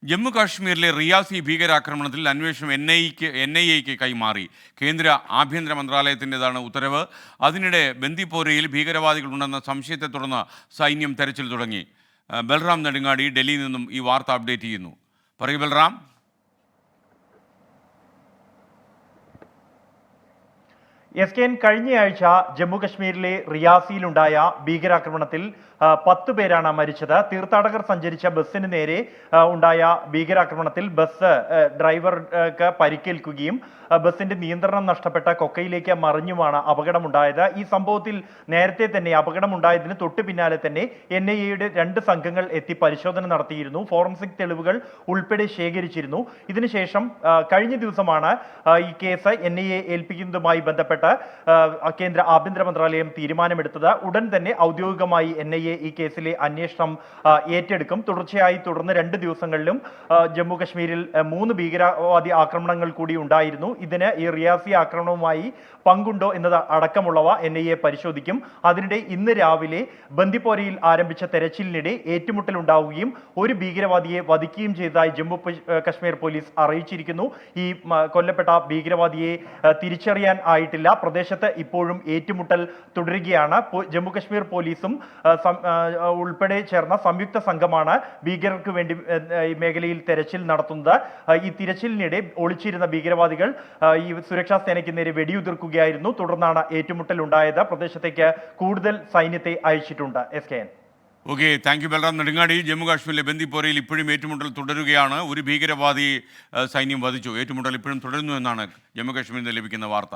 ജമ്മു കാശ്മീരിലെ റിയാസി ഭീകരാക്രമണത്തിൽ അന്വേഷണം എൻ ഐ എക്ക് കൈമാറി. കേന്ദ്ര ആഭ്യന്തര മന്ത്രാലയത്തിൻ്റെതാണ് ഉത്തരവ്. അതിനിടെ ബന്ദിപ്പോരയിൽ ഭീകരവാദികളുണ്ടെന്ന സംശയത്തെ തുടർന്ന് സൈന്യം തെരച്ചിൽ തുടങ്ങി. ബൽറാം നെടുങ്ങാടി ഡൽഹിയിൽ നിന്നും ഈ വാർത്ത അപ്ഡേറ്റ് ചെയ്യുന്നു. പറയൂ ബൽറാം. എസ്.കെ.എൻ. കഴിഞ്ഞയാഴ്ച ജമ്മുകശ്മീരിലെ റിയാസിയിലുണ്ടായ ഭീകരാക്രമണത്തിൽ 10 പേരാണ് മരിച്ചത്. തീർത്ഥാടകർ സഞ്ചരിച്ച ബസ്സിന് നേരെ ഉണ്ടായ ഭീകരാക്രമണത്തിൽ ബസ് ഡ്രൈവർക്ക് പരിക്കേൽക്കുകയും ബസിന്റെ നിയന്ത്രണം നഷ്ടപ്പെട്ട കൊക്കയിലേക്ക് മറിഞ്ഞുമാണ് അപകടമുണ്ടായത്. ഈ സംഭവത്തിൽ നേരത്തെ തന്നെ അപകടമുണ്ടായതിന് തൊട്ടു പിന്നാലെ തന്നെ NIA-യുടെ 2 സംഘങ്ങൾ എത്തി പരിശോധന നടത്തിയിരുന്നു. ഫോറൻസിക് തെളിവുകൾ ഉൾപ്പെടെ ശേഖരിച്ചിരുന്നു. ഇതിനുശേഷം കഴിഞ്ഞ ദിവസമാണ് ഈ കേസ് NIA ഏൽപ്പിക്കുന്നതുമായി ബന്ധപ്പെട്ട് കേന്ദ്ര ആഭ്യന്തര മന്ത്രാലയം തീരുമാനമെടുത്തത്. ഉടൻ തന്നെ ഔദ്യോഗികമായി NIA ഈ കേസിലെ അന്വേഷണം ഏറ്റെടുക്കും. തുടർന്ന് 2 ദിവസങ്ങളിലും ജമ്മു കശ്മീരിൽ 3 ഭീകരവാദി ആക്രമണങ്ങൾ കൂടി ഉണ്ടായിരുന്നു. ഇതിന് ഈ റിയാസി ആക്രമണവുമായി പങ്കുണ്ടോ എന്നത് അടക്കമുള്ളവ NIA പരിശോധിക്കും. അതിനിടെ ഇന്ന് രാവിലെ ബന്ദിപ്പോരയിൽ ആരംഭിച്ച തെരച്ചിലിനിടെ ഏറ്റുമുട്ടൽ ഉണ്ടാവുകയും ഒരു ഭീകരവാദിയെ വധിക്കുകയും ചെയ്തതായി ജമ്മു കശ്മീർ പോലീസ് അറിയിച്ചിരിക്കുന്നു. ഈ കൊല്ലപ്പെട്ട ഭീകരവാദിയെ തിരിച്ചറിയാൻ ആയിട്ടില്ല. പ്രദേശത്ത് ഇപ്പോഴും ഏറ്റുമുട്ടൽ തുടരുകയാണ്. ജമ്മു കശ്മീർ പോലീസും ഉൾപ്പെടെ ചേർന്ന സംയുക്ത സംഘമാണ് ഭീകരർക്ക് വേണ്ടി ഈ മേഖലയിൽ തെരച്ചിൽ നടത്തുന്നത്. ഈ തിരച്ചിലിനിടെ ഒളിച്ചിരുന്ന ഭീകരവാദികൾ ഈ സുരക്ഷാ സേനയ്ക്ക് നേരെ വെടിയുതിർക്കുകയായിരുന്നു. തുടർന്നാണ് ഏറ്റുമുട്ടൽ ഉണ്ടായത്. പ്രദേശത്തേക്ക് കൂടുതൽ സൈന്യത്തെ അയച്ചിട്ടുണ്ട്. SKN. Okay, thank you Balram Nedungadi. Jammu കാശ്മീരിലെ ബന്ദിപ്പോരയിൽ ഇപ്പോഴും ഏറ്റുമുട്ടൽ തുടരുകയാണ്. ഒരു ഭീകരവാദി സൈന്യം വധിച്ചു. ഏറ്റുമുട്ടൽ ഇപ്പോഴും തുടരുന്നു എന്നാണ് ജമ്മു കാശ്മീരിൽ നിന്ന് ലഭിക്കുന്ന വാർത്ത.